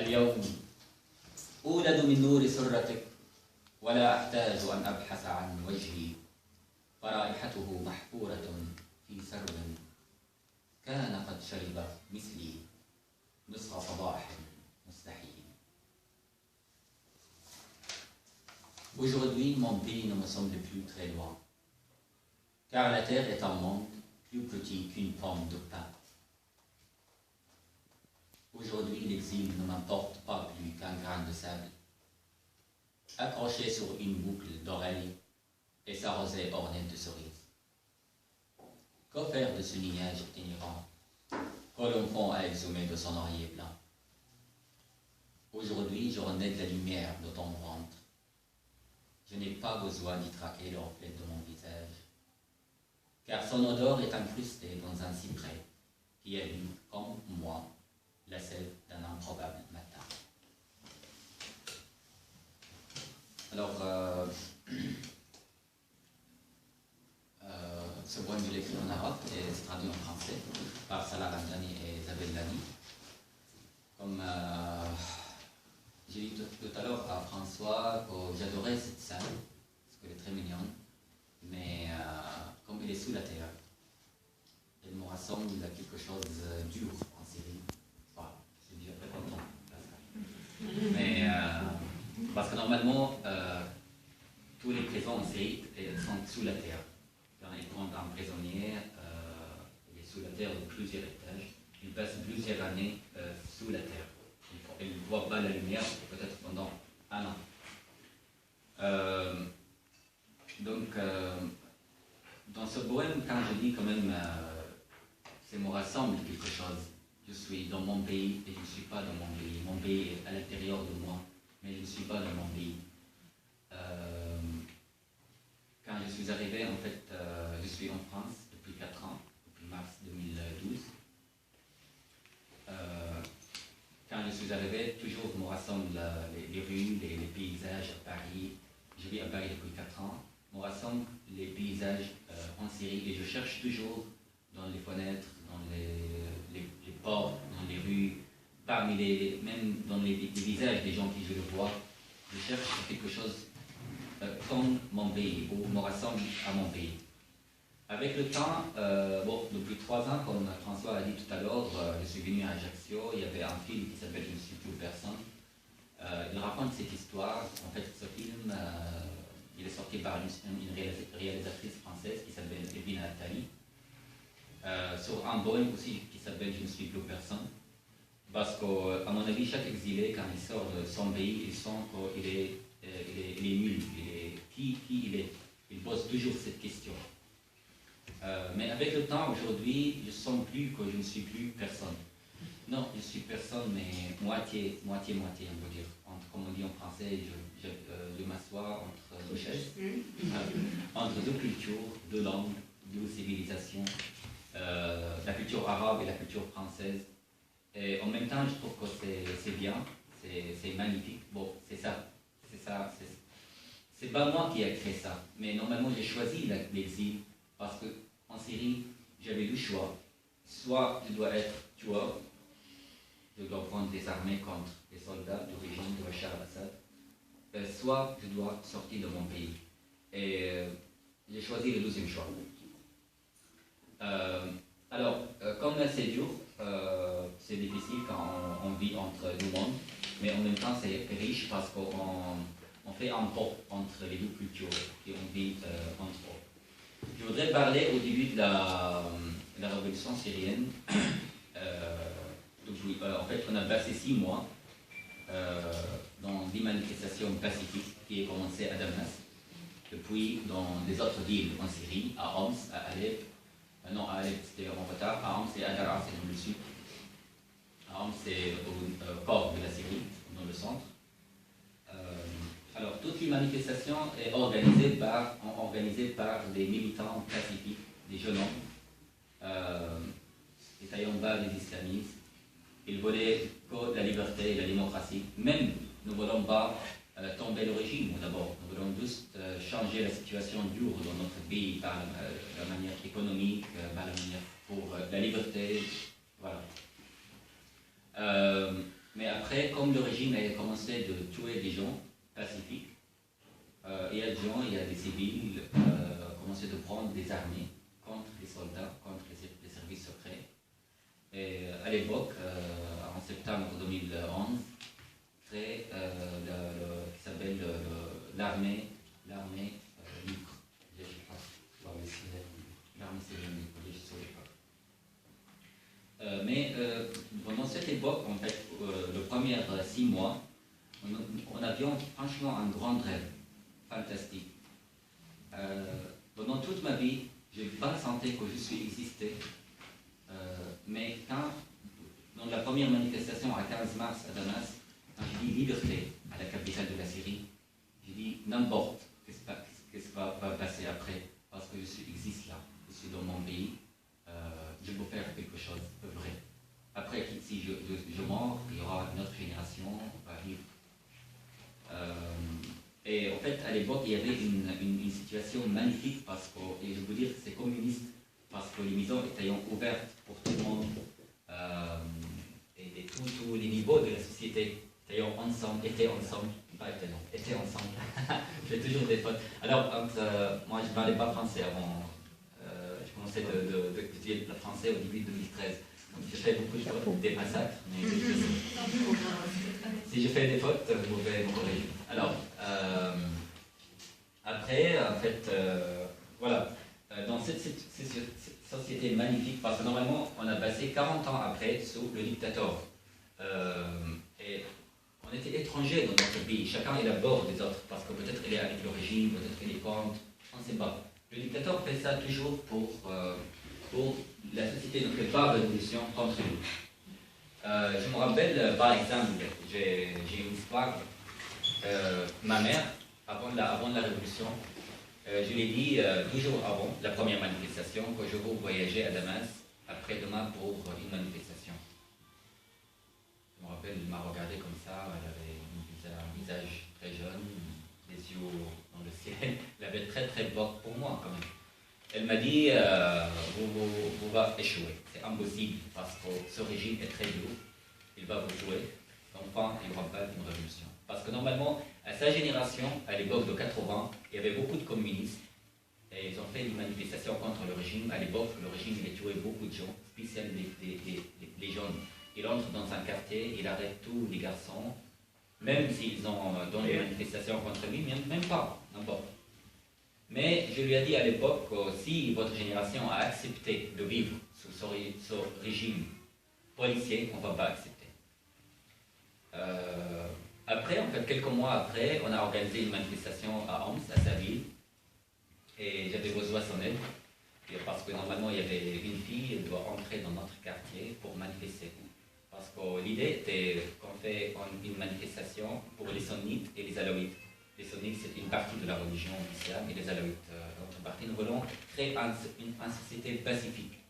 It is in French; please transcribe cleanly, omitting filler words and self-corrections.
اليوم أولد من نور سرتك ولا أحتاج أن أبحث عن وجهي فرائحته محفورة في سرب كان قد شرب مثلي نصف صباح مستحيل. Aujourd'hui, mon pays ne me semble plus très loin, car la terre est un monde plus petit qu'une pomme de pin. Aujourd'hui, l'exil ne m'importe pas plus qu'un grain de sable, accroché sur une boucle d'oreille et sa rosée ornée de cerises. Que faire de ce lignage itinérant que l'enfant a exhumé de son oreiller blanc? Aujourd'hui, je renais de la lumière de ton ventre. Je n'ai pas besoin d'y traquer le reflet de mon visage, car son odeur est incrustée dans un cyprès qui a lu, comme moi, la sève d'un improbable matin. Alors, ce poème, je l'ai écrit en arabe et c'est traduit en français par Salah Ramdani et Isabelle Lani. Comme j'ai dit tout à l'heure à François que j'adorais cette salle, parce qu'elle est très mignonne, mais comme elle est sous la terre, elle me rassemble à quelque chose de dur en Syrie. Voilà, je suis déjà très content de ça. Mais parce que normalement, tous les prisons en Syrie sont sous la terre. Quand ils prennent un prisonnier, il est sous la terre de plusieurs étages. Il passe plusieurs années sous la terre. Il ne voit pas la lumière, peut-être pendant un an. Donc, dans ce poème, quand je dis quand même, ça me rassemble quelque chose. Je suis dans mon pays et je ne suis pas dans mon pays. Mon pays est à l'intérieur de moi, mais je ne suis pas dans mon pays. Quand je suis arrivé, en fait, je suis en France depuis 4 ans, depuis mars 2012. Quand je suis arrivé, toujours me rassemble les rues, les paysages à Paris. Je vis à Paris depuis 4 ans. Me rassemble les paysages en Syrie et je cherche toujours dans les fenêtres, dans les portes, dans les rues, même dans les visages des gens qui je le vois. Je cherche quelque chose comme mon pays, ou me rassemble à mon pays. Avec le temps, depuis 3 ans, comme François a dit tout à l'heure, je suis venu à Ajaccio, il y avait un film qui s'appelle Je ne suis plus personne. Il raconte cette histoire. En fait, ce film, il est sorti par une réalisatrice française qui s'appelle Evina Attali, sur un poème aussi qui s'appelle Je ne suis plus personne. Parce qu'à mon avis, chaque exilé, quand il sort de son pays, il sent qu'il est nul. Qui il est? Il pose toujours cette question. Mais avec le temps, aujourd'hui, je ne sens plus que je ne suis plus personne. Non, je suis personne, mais moitié, on peut dire. Comme on dit en français, je m'assois entre deux chaises, entre deux cultures, deux langues, deux civilisations, la culture arabe et la culture française. Et en même temps, je trouve que c'est bien, c'est magnifique. Bon, c'est ça. C'est pas moi qui ai créé ça, mais normalement j'ai choisi l'exil parce qu'en Syrie, j'avais 2 choix. Soit je dois être tueur, je dois prendre des armées contre les soldats du régime de Bachar al-Assad, soit je dois sortir de mon pays. Et j'ai choisi le 2e choix. Alors, comme c'est dur, c'est difficile quand on vit entre 2 mondes, mais en même temps c'est riche parce qu'on fait un pont entre les 2 cultures et on vit entre eux. Je voudrais parler au début de la révolution syrienne. En fait, on a passé 6 mois dans des manifestations pacifiques qui ont commencé à Damas, puis dans des autres villes en Syrie, à Homs, à Alep. Non, à Alep c'était en retard, à Homs et à Daraa, c'est dans le sud. À Homs, c'est au corps de la Syrie, dans le centre. Alors, toutes les manifestations sont organisées par des militants pacifiques, des jeunes hommes, étaient en bas des islamistes. Ils voulaient que la liberté et la démocratie. Même, nous ne voulons pas tomber le régime d'abord. Nous voulons juste changer la situation dure dans notre pays par la manière économique, par la manière pour la liberté. Voilà. Mais après, après, comme le régime a commencé de tuer des gens pacifiques, il y a des gens, il y a des civils commencé de prendre des armées contre les soldats, contre les services secrets. Et à l'époque, en septembre 2011, crée qui s'appelle l'armée libre. L'armée syrienne, mais pendant cette époque, en fait, les premiers 6 mois, on avait franchement un grand rêve, fantastique. Pendant toute ma vie, je n'ai pas senti que je suis existé. Mais quand, dans la première manifestation à 15 mars à Damas, quand j'ai dit liberté à la capitale de la Syrie, j'ai dit n'importe qu'est-ce qui va passer après, parce que je existe là, je suis dans mon pays, je peux faire quelque chose de vrai. Après, si je mors, il y aura une autre génération qui va vivre. Et en fait, à l'époque, il y avait une situation magnifique parce que, et je veux dire, c'est communiste, parce que les maisons étaient ouvertes pour tout le monde, et tous les niveaux de la société étaient ensemble, étaient ensemble. J'ai toujours des fautes. Alors, moi, je ne parlais pas français avant. Je commençais d'étudier le français au début de 2013. Donc, j'ai fait beaucoup de fautes, des massacres. Mais si je fais des fautes, vous pouvez me corriger. Alors, après, en fait, voilà. Dans cette société magnifique, parce que normalement, on a passé 40 ans après sous le dictateur. Et on était étrangers dans notre pays. Chacun est à bord des autres, parce que peut-être il est avec le régime, peut-être il est contre, on ne sait pas. Le dictateur fait ça toujours pour la société ne fait pas révolution contre nous. Je me rappelle, par exemple, j'ai une histoire. Ma mère, avant la révolution, je l'ai dit 12 jours avant la première manifestation que je vais voyager à Damas après-demain pour une manifestation. Je me rappelle, elle m'a regardé comme ça, elle avait un visage très jeune, des yeux dans le ciel, elle avait très très beau pour moi quand même. Elle m'a dit, vous va échouer, c'est impossible parce que ce régime est très dur, il va vous tuer, enfin il n'y aura pas une révolution. Parce que normalement, à sa génération, à l'époque de 80, il y avait beaucoup de communistes et ils ont fait une manifestation contre le régime. À l'époque, le régime il a tué beaucoup de gens, spécialement les jeunes. Il entre dans un quartier, il arrête tous les garçons, même s'ils ont donné des manifestations contre lui, même pas, n'importe. Mais je lui ai dit à l'époque que si votre génération a accepté de vivre sous ce régime policier, on ne va pas accepter. Après, en fait, quelques mois après, on a organisé une manifestation à Homs, à sa ville, et j'avais besoin de son aide, parce que normalement, il y avait une fille, elle doit entrer dans notre quartier pour manifester. Parce que l'idée était qu'on fait une manifestation pour les sunnites et les alaouites. Les sunnites, c'est une partie de la religion islam, et les alaouites, l'autre partie. Nous voulons créer une société pacifique.